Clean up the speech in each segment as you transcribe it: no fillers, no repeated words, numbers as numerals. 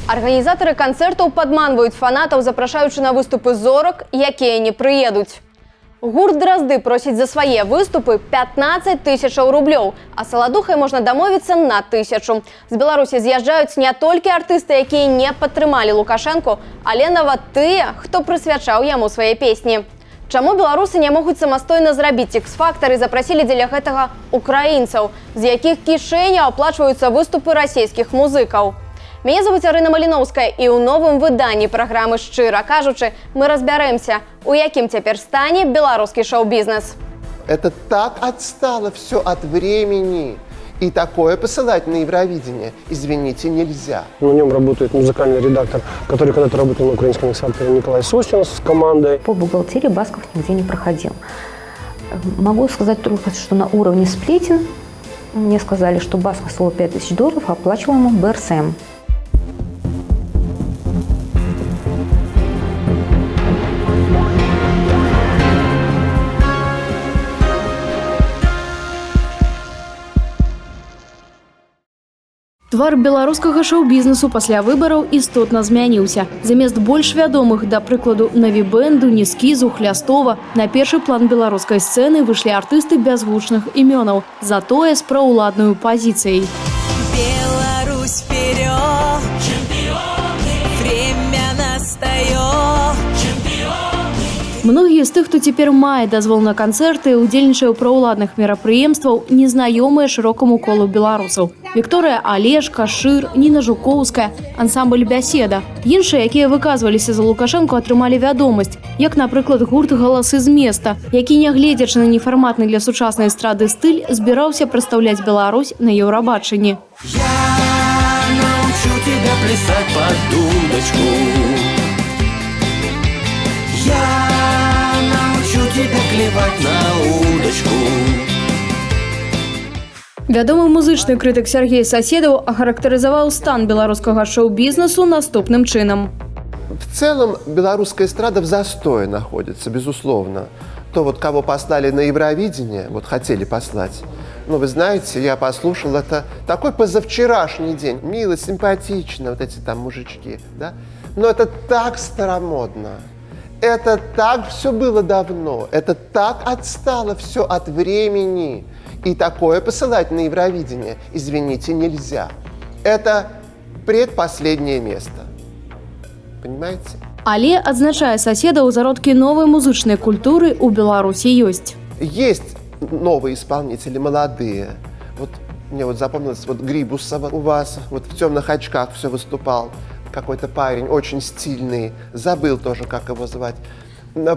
Арганізатары канцэртаў падманваюць фанатаў, запрашаючы на выступы зорак, якія не прыедуць. Гурт «Дразды» просіць за свае выступы 15 тысячаў рублёў, а Саладухай можна дамовіцца на 1000. З Беларусі з'язджаюць не толькі артысты, якія не падтрымалі Лукашэнку, але нават тыя, хто прысвячаў яму свае песні. Чаму беларусы не могуць самастойна зрабіць X-Factor і запрасілі дзеля гэтага украінцаў, з якіх кішэняў аплачваюцца выступы расійскіх музыкаў? Меня зовут Арина Малиновская, и у новым выданні программы «Шчыра кажучы» мы разберемся, у якім цяпер стане белорусский шоу-бизнес. Это так отстало все от времени. И такое посылать на Евровидение, извините, нельзя. На нем работает музыкальный редактор, который когда-то работал на украинском X-Factor, Николай Состин с командой. По бухгалтерии Басков нигде не проходил. Могу сказать только, что на уровне сплетен мне сказали, что Басков стоил $5000, оплачивал ему БРСМ. Твар беларускага шоу-бізнесу пасля выбараў істотна змяніўся. Замест больш вядомых, да прыкладу, Навібэнду, Нескізу, Хлястова, на першы план беларускай сцэны выйшлі артысты бязгучных імёнаў, затое з праўладнаю пазіцыяй. Беларусь вперед! Чемпионы! Время настает! Чемпионы! Многія з тых, хто цяпер мае дазвол на канцэрты, удзельнічае ў праўладных мерапрыемстваў, незнаёмыя шырокаму колу беларусаў. Вікторыя Алешка, Шыр, Ніна Жукоўская, ансамбль «Бяседа». Іншыя, якія выказваліся за Лукашэнку, атрымалі вядомасць, як, напрыклад, гурт «Галасы з места», які, нягледзячы на нефарматны для сучаснай эстрады стыль, збіраўся прадстаўляць Беларусь на Еўрабачанні. Я научу тебя плясать под дудочку. Я научу тебя клевать на удочку. Вядомы музычны крытык Сергей Соседов ахарактарызаваў стан беларускага шоу-бізнесу наступным чынам. В целом белорусская эстрада в застое находится, безусловно. То вот кого послали на Евровидение, вот хотели послать. Но вы знаете, я послушал, это такой позавчерашний день. Мило, симпатично, вот эти там мужички, да? Но это так старомодно. Это так все было давно. Это так отстало все от времени. И такое посылать на Евровидение, извините, нельзя. Это предпоследнее место. Понимаете? Але, адзначае Соседов, зародкі новай музычнай культуры ў Беларусі ёсць. Есть новые исполнители, молодые. Вот мне вот запомнилось, вот Грибусова у вас, вот в темных очках все выступал. Какой-то парень, очень стильный. Забыл тоже, как его звать.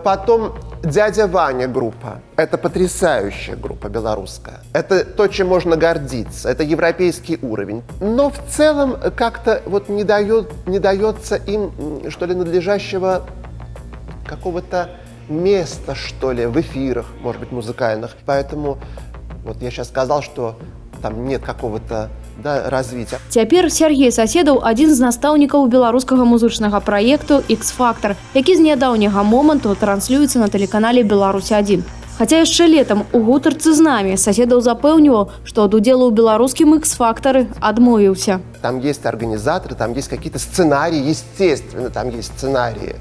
Потом «Дядя Ваня» группа. Это потрясающая группа белорусская. Это то, чем можно гордиться. Это европейский уровень. Но в целом как-то вот не дается им, что ли, надлежащего какого-то места, что ли, в эфирах, может быть, музыкальных. Поэтому вот я сейчас сказал, что там нет какого-то развіцця. Цяпер Сергей Соседов адзін з настаўнікаў беларускага музычнага праекту X-Factor, які з нядаўняга моманту транслюецца на тэлеканале «Беларусь-1». Хаця яшчэ летам у гутарцы з намі Соседов запэўніваў, што ад удзелу ў беларускім X-Factor адмовіўся. Там есть организаторы, там есть какие-то сценарии, естественно, там есть сценарии.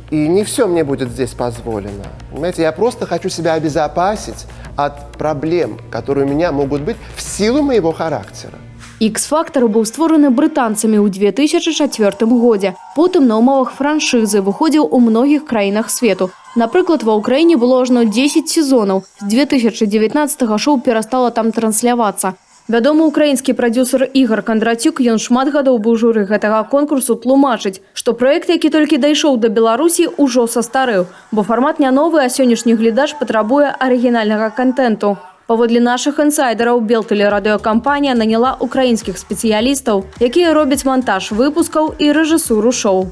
И не все мне будет здесь позволено. Понимаете, я просто хочу себя обезопасить от проблем, которые у меня могут быть в силу моего характера. X-Factor быў створаны брытанцамі ў 2004 годзе. Потым на умовах франшызы выходзіў у многіх краінах свету. Напрыклад, ва Ўкраіне было ажно 10 сезонаў. З 2019-го шоу перастала там транслявацца. Вядомы украінскі прадзюсер Ігор Кандрацюк, ён шмат гадоў быў журы гэтага конкурсу, тлумачыць, што праект, які толькі дайшоў да Беларусі, ужо састарэў, бо фармат не новы, а сённяшні глядач патрабуе арыгінальнага контенту. Паводле нашых інсайдераў, Белтэлерадыёкампанія наняла украінскіх спецыялістаў, якія робяць монтаж выпускаў і рэжысуру шоу.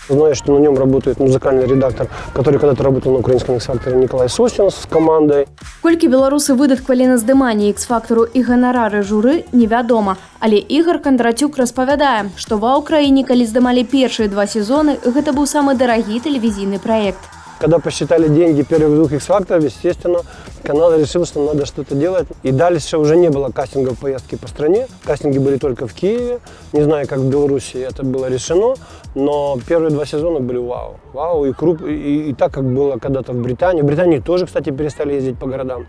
Знаю, что на нем работает музыкальный редактор, который когда-то работал на украинском X-Factor, Николай Состин с командой. Колькі беларусы выдатквалі на здыманне X-Factorу і ганарары журы, невядома. Але Ігор Кандрацюк распавядае, што ва Ўкраіне, калі здымалі першыя 2 сезоны, гэта быў самы дарагі тэлевізійны праект. Когда посчитали деньги первых 2 X-факторов, естественно, канал решил, что надо что-то делать. И дальше уже не было кастингов поездки по стране. Кастинги были только в Киеве. Не знаю, как в Беларуси это было решено, но первые 2 сезона были вау. Вау, и так, как было когда-то в Британии. В Британии тоже, кстати, перестали ездить по городам.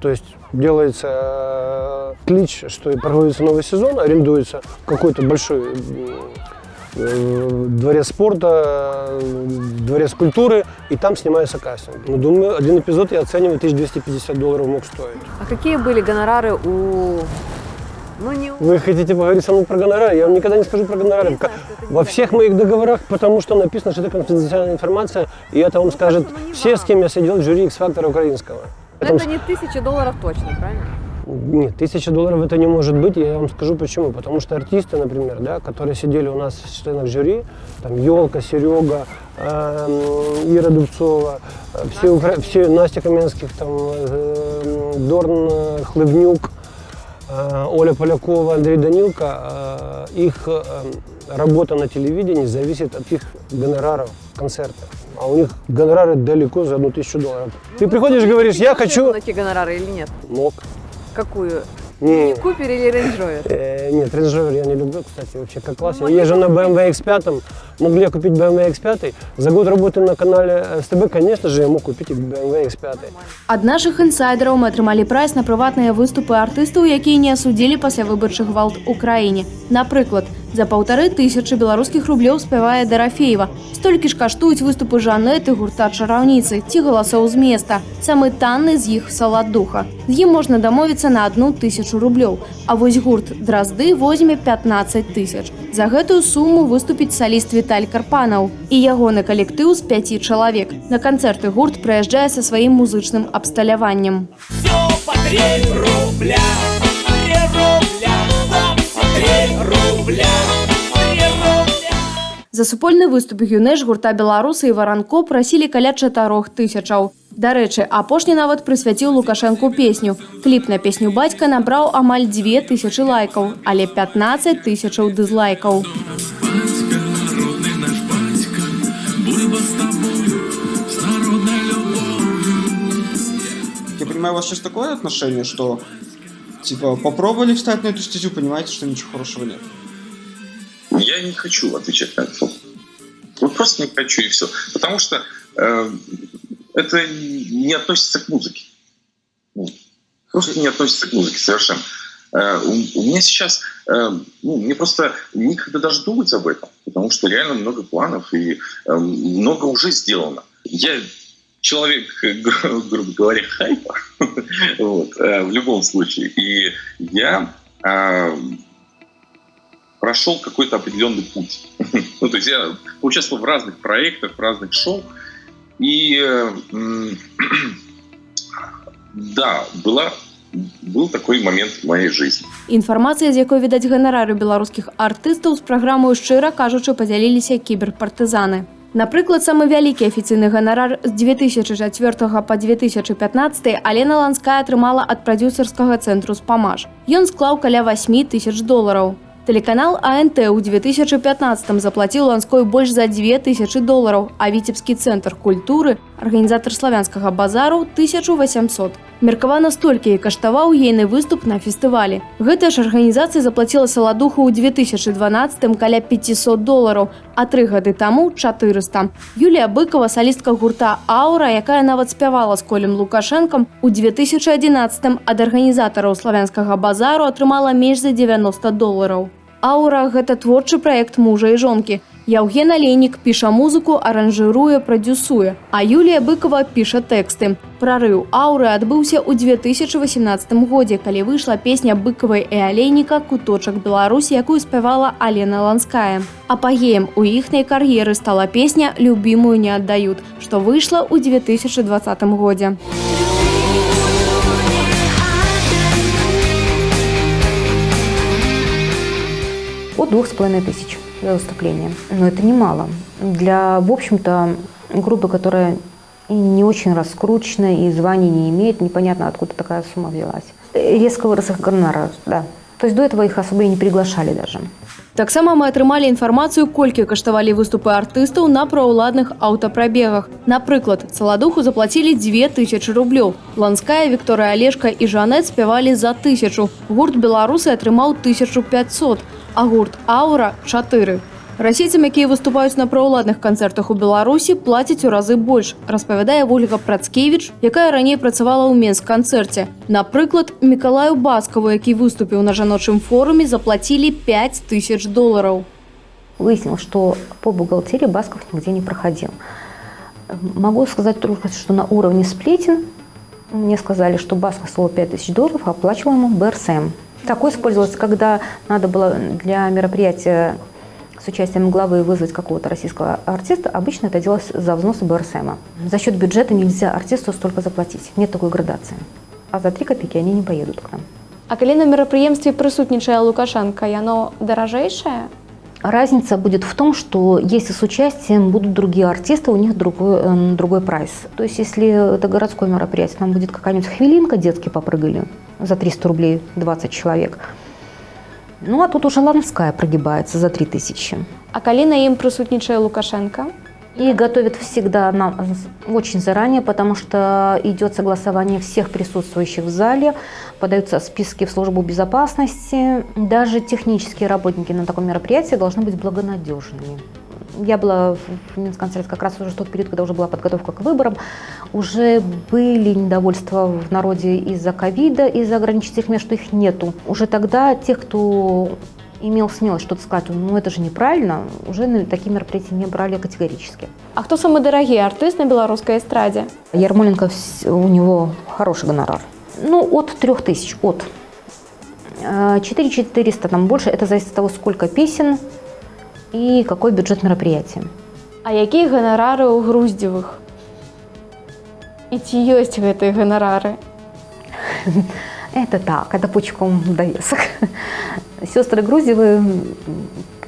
То есть делается клич, что проводится новый сезон, арендуется какой-то большой дворец спорта, дворец культуры, и там снимается кастинг. Ну, думаю, один эпизод я оцениваю $1250 мог стоить. А какие были гонорары у... Вы хотите поговорить со мной про гонорары? Я вам никогда не скажу про гонорары. Во всех моих договорах, потому что написано, что это конфиденциальная информация, и это вам скажет все, с кем я сидел в жюри X-фактора украинского. Это не $1000 точно, правильно? Нет, $1000 это не может быть, и я вам скажу почему. Потому что артисты, например, да, которые сидели у нас в членах жюри, там Ёлка, Серега, Ира Дубцова, все Настя Каменских, там, Дорн Хлебнюк, Оля Полякова, Андрей Данилко, их работа на телевидении зависит от их гонораров концерта. А у них гонорары далеко за $1000. Ты приходишь и говоришь, я хочу... Найти гонорары или нет? Мог. Какую? Не. Купер или Range Rover? Нет, Range Rover я не люблю, кстати, вообще как класс. Я езжу на BMW X5, могли я купить BMW X5. За год работы на канале СТБ, конечно же, я мог купить и BMW X5. Ад нашых інсайдераў мы атрымалі прайс на прыватныя выступы артыстаў, якія не асудзілі пасля выбарчых гвалт у краіне. Напрыклад, за 1500 беларускіх рублёў спявае Дарафеева. Столькі ж каштуюць выступы Жанеты, гурта «Чараўніцы» ці галасоў з места. Самы танны з іх «Саладуха». З ім можна дамовіцца на 1000 рублёў. А вось гурт «Дразды» возьме 15 000. За гэтую суму выступіць саліст Віталь Карпанаў і ягоны калектыў з 5 чалавек. На канцэрты гурт прыязджае са сваім музычным абсталяваннем. Все по 3 рубля, 3 рубля, 3 рубля. За супольны выступ «Гюнеш» гурта «Беларусы» і «Варанко» прасілі каля 4000. Дарэчы, апошні нават прысвяціў Лукашэнку песню. Кліп на песню «Бацька» набраў амаль 2000 лайкаў, але 15 000 дызлайкаў. Я понимаю, у вас сейчас такое отношение, что типа попробовали встать на эту стезю, понимаете, что ничего хорошего нет? Я не хочу отвечать на это. Вот просто не хочу и все. Потому что это не относится к музыке. Просто не относится к музыке совершенно. У меня сейчас... мне просто некогда даже думать об этом. Потому что реально много планов и много уже сделано. Я человек, грубо говоря, хайпа. Вот, в любом случае. И я... прошел какой-то определенный путь. Ну, то есть я участвовал в разных проектах, в разных шоу. И да, был такой момент в моей жизни. Інфармацыя, з якой відаць ганарары беларускіх артыстаў, з праграмою «Шчыра кажучы» падзяліліся кіберпартызаны. Напрыклад, самы вялікі афіцыйны ганарар з 2004 па 2015 Алена Ланская атрымала ад прадзюсарскага цэнтру «Спамаж». Ён склаў каля $8000. Телеканал АНТ у 2015 заплатил Ланской больше за $2000, а Витебский центр культуры, организатор славянского базару, 1800. Меркавана столькі і каштаваў ейны выступ на фестывалі. Гэтая ж арганізацыя заплатила Саладуху ў 2012 каля $500, а 3 гады таму 400. Юлія Быкова, салістка гурта «Аура», якая нават спявала з Колем Лукашэнкам, у 2011 ад арганізатараў славянскага базару атрымала менш за $90. «Аура» – гэта творчы праект мужа і жонкі. Яўген Алейнік піша музыку, аранжыруе, прадзюсуе, а Юлія Быкова піша тэксты. Прарыў «Ауры» адбыўся ў 2018 годзе, калі выйшла песня Быкавай і Алейніка «Куточак Беларусі», якую спявала Алена Ланская. Апагеем у іхняй кар'еры стала песня «Любімую не аддаюць», што выйшла ў 2020 годзе. От 2500 за выступление. Но это немало. Для, в общем-то, группы, которая не очень раскручена и званий не имеет, непонятно, откуда такая сумма взялась. Резко вырос их гонорар, да. То есть до этого их особо и не приглашали даже. Так само мы атрымалі інфармацыю, колькі каштавалі выступы артыстаў на праўладных аўтапрабегах. Напрыклад, Саладуху заплацілі 2000 рублёў. Ланская, Вікторыя Алешка і Жанет спявалі за 1000. Гурт «Беларусы» атрымаў 1500, а гурт «Аура» – 4. Расейцам, якія выступаюць на праўладных канцэртах у Беларусі, плацяць у разы больш, распавядае Вольга Працкевіч, якая раней працавала ў Менск-канцэрце. Напрыклад, Мікалаю Баскаву, які выступіў на жаночым форуме, заплатілі $5000. Выяснилось, что по бухгалтерии Басков нигде не проходил. Могу сказать только, что на уровне сплетен мне сказали, что Басков стоил $5000, а оплачивал ему БРСМ. Такое использовалось, когда надо было для мероприятия с участием главы вызвать какого-то российского артиста, обычно это делалось за взносы БРСМа. За счет бюджета нельзя артисту столько заплатить, нет такой градации. А за 3 копейки они не поедут к нам. А калі на мерапрыемстве прысутнічае Лукашенко, яно даражэйшае? Разница будет в том, что если с участием будут другие артисты, у них другой прайс. То есть если это городское мероприятие, там будет какая-нибудь хвилинка, детские попрыгали за 300 рублей 20 человек. Ну, а тут уже Ланская прогибается за 3000. А калі на ім прысутнічае Лукашенко? И готовят всегда нам очень заранее, потому что идет согласование всех присутствующих в зале, подаются списки в службу безопасности. Даже технические работники на таком мероприятии должны быть благонадежными. Я была в Минск-концерте как раз уже в тот период, когда уже была подготовка к выборам. Уже были недовольства в народе из-за ковида, из-за ограничительных мер, что их нету. Уже тогда тех, кто имел смелость что-то сказать, ну это же неправильно, уже на такие мероприятия не брали категорически. А хто самый дорогий артист на белорусской эстраде? Ярмоленко, у него хороший гонорар. Ну, от 3000, от 4400, там больше, это зависит от того, сколько песен и какой бюджет мероприятия. А якія гонорары у Груздевых? И ці ёсць гэтыя гонорары? Это так, это пучком довесок. Сестры Груздевы,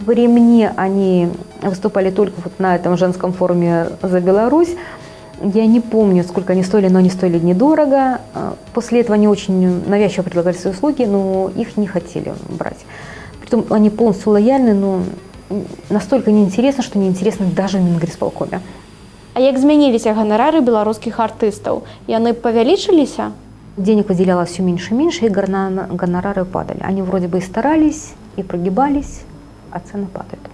при мне они выступали только вот на этом женском форуме «За Беларусь». Я не помню, сколько они стоили, но они стоили недорого. После этого они очень навязчиво предлагали свои услуги, но их не хотели брать. Притом они полностью лояльны, но настолько неинтересно, что неинтересно даже в Мингрисполкоме. А як змяніліся гонорары беларускіх артыстаў? Яны павялічыліся? Денег выделялось все меньше и меньше, и гонорары падали. Они вроде бы и старались, и прогибались, а цены падают.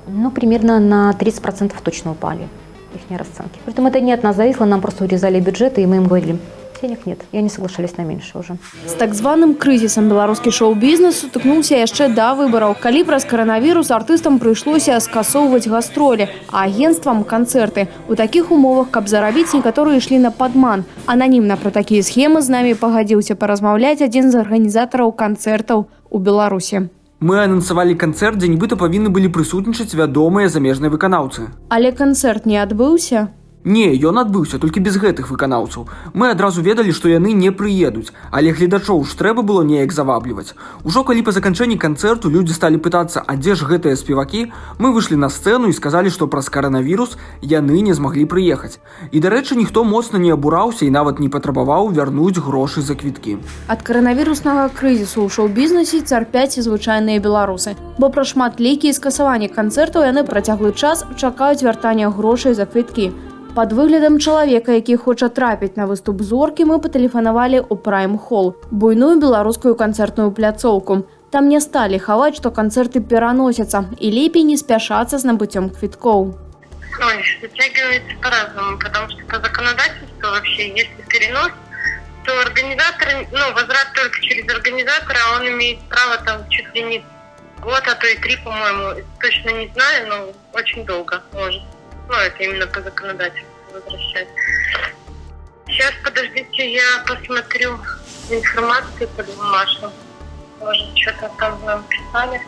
Ну, примерно на 30% точно упали их расценки. Притом это не от нас зависело, нам просто урезали бюджеты, и мы им говорили, денег нет, и они соглашались на меньше уже. З так званым крызісам беларускі шоу-бізнес сутыкнуўся яшчэ да выбараў, калі праз каранавірус артыстам прыйшлося скасоўваць гастролі, а агенцтвам канцэрты. У такіх умовах, каб зарабіць, некаторыя ішлі на падман. Ананімна пра такія схемы з намі пагадзіўся паразмаўляць адзін з арганізатараў канцэртаў у Беларусі. Мы анансавалі канцэрт, дзе нібыта павінны былі прысутнічаць вядомыя замежныя выканаўцы. Але канцэрт не адбыўся? Не, ён адбыўся, толькі без гэтых выканаўцаў. Мы адразу ведалі, што яны не прыедуць, але гледачоў ж трэба было неяк завабліваць. Ужо калі па заканчэнні канцэрту людзі сталі пытацца, а дзе ж гэтыя спевакі, мы выйшлі на сцэну і сказалі, што праз каранавірус яны не змаглі прыехаць. І, дарэчы, ніхто моцна не абураўся і нават не патрабаваў вярнуць грошы за квіткі. Ад каранавіруснага крызісу ў шоу-бізнесе цярпяць і звычайныя беларусы. Бо пра шматлікія скасаванні канцэртаў яны працяглы час чакаюць вяртання грошай за квіткі. Под выглядам чалавека, які хоча трапіць на выступ зоркі, мы патэлефанавалі ў Prime Hall, буйную беларускую канцэртную пляцоўку. Там не сталі хаваць, што канцэрты пераносяцца, і лепей не спяшацца з набыццём квіткоў. Ой, затягивается по-разному, потому что по законодательству вообще, если перенос, то организатор, возврат только через организатора, он имеет право там чуть ли не год, а то и 3, по-моему, точно не знаю, но очень долго может. Это именно по законодательству возвращать. Сейчас, подождите, я посмотрю информацию по бумажкам. Может, что-то там нам писали.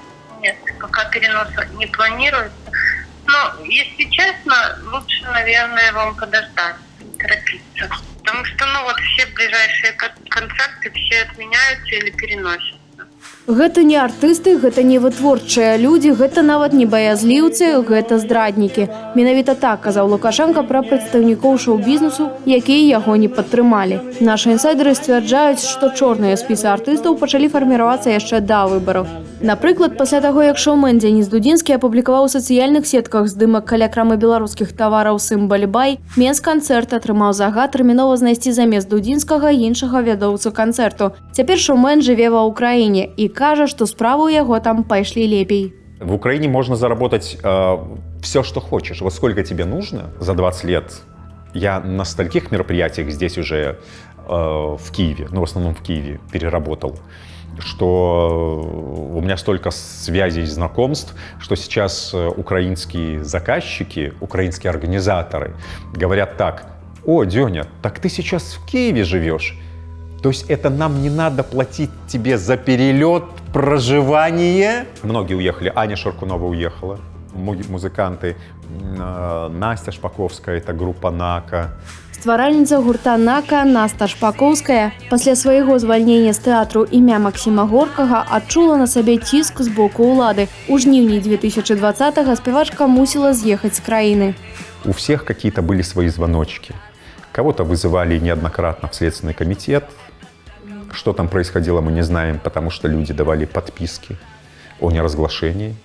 Нет, пока переноса не планируется. Но, если честно, лучше, наверное, вам подождать, не торопиться. Потому что, все ближайшие концерты все отменяются или переносятся. Гэта не артысты, гэта не вытворчыя людзі, гэта нават не баязліўцы, гэта здраднікі. Менавіта так казаў Лукашенко пра прадстаўнікоў шоу-бізнесу, якія яго не падтрымалі. Нашы інсайдеры сцвярджаюць, што чорныя спісы артыстаў пачалі фарміравацца яшчэ да выбараў. Напрыклад, пасля таго, як шоумен Дзеніс Дудзінскі апублікаваў у сацыяльных сетках здымак каля крамы беларускіх тавараў «Сымбаль-бай», Менсканцэрт атрымаў загад тэрмінова знайсці замест Дудзінскага іншага вядоўцу канцэрту. Цяпер шоумен жыве ва ўкраіне і кажа, што справы ў яго там пайшлі лепей. В Украине можно заработать все, что хочешь. Вот сколько тебе нужно за 20 лет. Я на стольких мероприятиях здесь уже в Киеве, ну в основном в Киеве, переработал, что у меня столько связей, знакомств, что сейчас украинские заказчики, украинские организаторы говорят так: «О, Дёня, так ты сейчас в Киеве живешь? То есть это нам не надо платить тебе за перелет, проживание?» Многие уехали, Аня Шаркунова уехала, музыканты, Настя Шпаковская, это группа «Нака». Стваральніца гурта «Нака» Наста Шпаковская пасля свайго звальнення з тэатру імя Максіма Горкага адчула на сабе ціск з боку ўлады. У жніўні 2020-го спявачка мусіла з'ехаць з краіны. У всех какие-то были свои звоночки. Кого-то вызывали неоднократно в Следственный комитет. Что там происходило, мы не знаем, потому что люди давали подписки о неразглашении.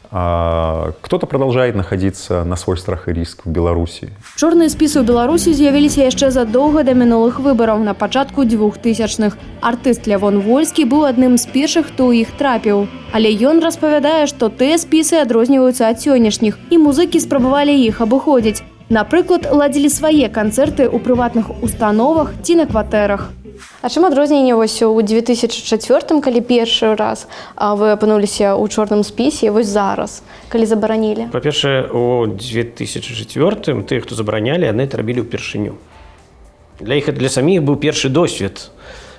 Кто-то продолжает находиться на свой страх и риск в Беларуси. Чорныя спісы ў Беларусі з'явіліся яшчэ задоўга да мінулых выбараў на пачатку 2000-х. Артыст Лявон Вольскі быў адным з першых, хто ў іх трапіў. Але ён распавядае, што тыя спісы адрозніваюцца ад сённяшніх, і музыкі спрабавалі іх абыходзіць. Напрыклад, ладзілі свае канцэрты ў прыватных установах ці на кватэрах. А чым адрозненне вось у 2004, калі першы раз вы апынуліся ў чорным спісе, і вось зараз, калі забаранілі? Па-першае, у 2004 тыя, хто забаранялі, яны это рабілі ўпершыню. Для іх, для саміх быў першы досвед.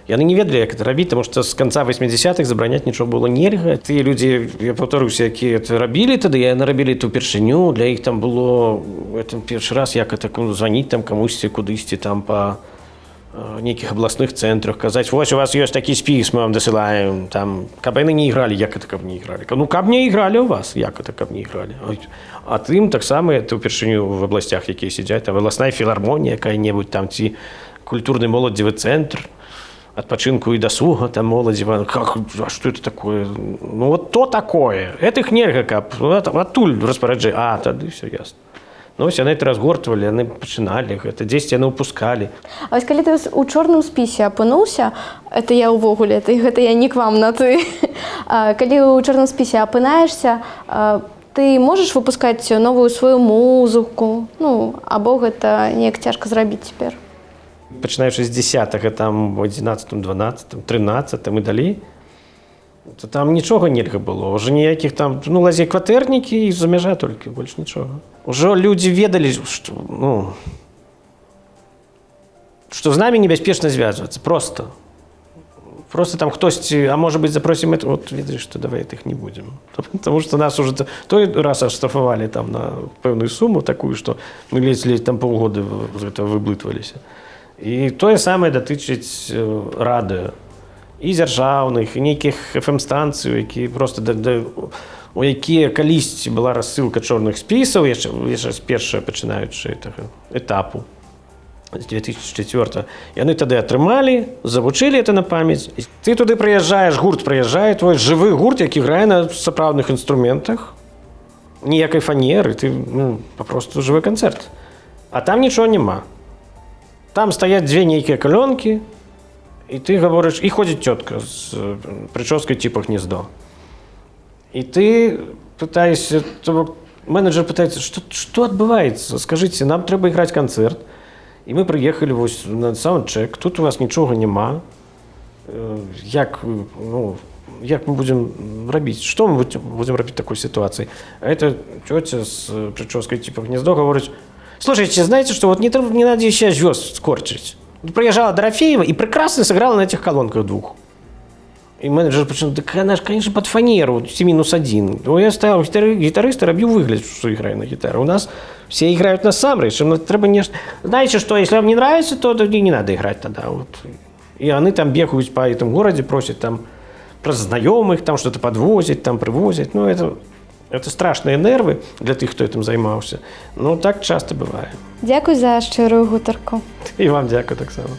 Яны не ведалі, як это рабіць, таму што з канца 80-х забараняць нічого было нельга. Тыя людзі, я паўторыўся, якія это рабілі тады, яны рабілі эту першыню, для іх там было першы раз, як это званіць там камусьці, кудысьці там па нейкіх абласных цэнтрах, казаць: «Вось у вас ёсць такі спіс, мы вам дасылаем, там, каб яны не ігралі, як это каб не ігралі? Ну, каб не ігралі у вас, як это каб не ігралі?» А тым таксама это ўпершыню в абласцях, якія сядзяць, там абласная філармонія якая-небудзь там, ці культурны моладзевы цэнтр адпачынку і дасуга, там моладзева. А што это такое? Ну, вот то такое. Гэтых нельга, каб адтуль распараджай. А, тады ўсё ясна. Ну, вось яны это разгортвалі, яны пачыналі гэта, дзесьці яны ўпускалі. А вось калі ты ў чорным спісе апынуўся, это я ўвогуле, гэта я не к вам на ты. Калі ў чорным спісе апынаешся, ты можаш выпускаць новую сваю музыку, ну, або гэта неяк цяжка зрабіць цяпер? Пачынаючы з 10-га, там, 11-м, 12-м, 13-м і далей, то там нічога нельга было. Уже ніякіх там, ну, лазей кватэрнікі і за мяжа толькі, больш нічога. Ужо людзі ведалі, што, ну, што з намі небяспечна звязвацца, просто. Просто там хтосьці, а можа быць, запросім это, вот ведаеш, што давай іх не будзем. Таму што нас уже той раз аштрафавалі там на пэўную суму такую, што мы ледзь там паўгода з гэтага выблытваліся. І тое самае датычыць радыё. І дзяржаўных, і нейкіх FM-станцый, якія просто у якія калісьці была рассылка чорных спісаў, яшчэ з першага пачынаючы этапу з 2004. Яны тады атрымалі, завучылі это на памяць. Ты туды прыязджаеш, гурт прыязджае, твой жывы гурт, які грае на сапраўдных інструментах, ніякай фанеры, ты, ну, папросту жывы канцэрт. А там нічога няма. Там стаяць дзве нейкія калёнкі, і ты гаворыш, і ходзіць цётка з прычоскай типа гнездо. І ты пытаешься, менеджер пытаецца, што адбываецца? Скажыце, нам трэба іграць канцэрт, і мы прыехалі вось на саундчэк, тут у вас нічога няма. Як мы будзем рабіць? Што мы будзем рабіць в такой ситуации? А эта тётя з прычоскай типа гнездо гаворыць: «Слушайте, знаете, что вот не надо еще звезд скорчить. Приезжала Дорофеева и прекрасно сыграла на этих колонках двух». И менеджер почему: «Так она же, конечно, под фанеру, C-1. Ну, я ставил гитариста, робил выгляд, что играю на гитаре. У нас все играют на самрейш, им треба не... Знаете что, если вам не нравится, то не надо играть тогда». Вот. И они там бегают по этому городе, просят там про знайомых, там что-то подвозить, там привозить. Ну, это страшные нервы для тих, хто цим займався. Ну, так часто буває. Дякую за щиру гутарку. І вам дякую так само.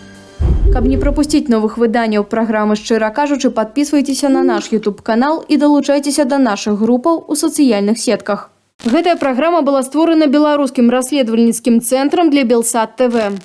Каб не пропустить новых выданняў праграмы «Шчыра кажучы», подписывайтеся на наш YouTube-канал і далучайцеся да нашых групаў у сацыяльных сетках. Гэтая праграма была створана беларускім расследавальніцкім цэнтрам для Белсат ТВ.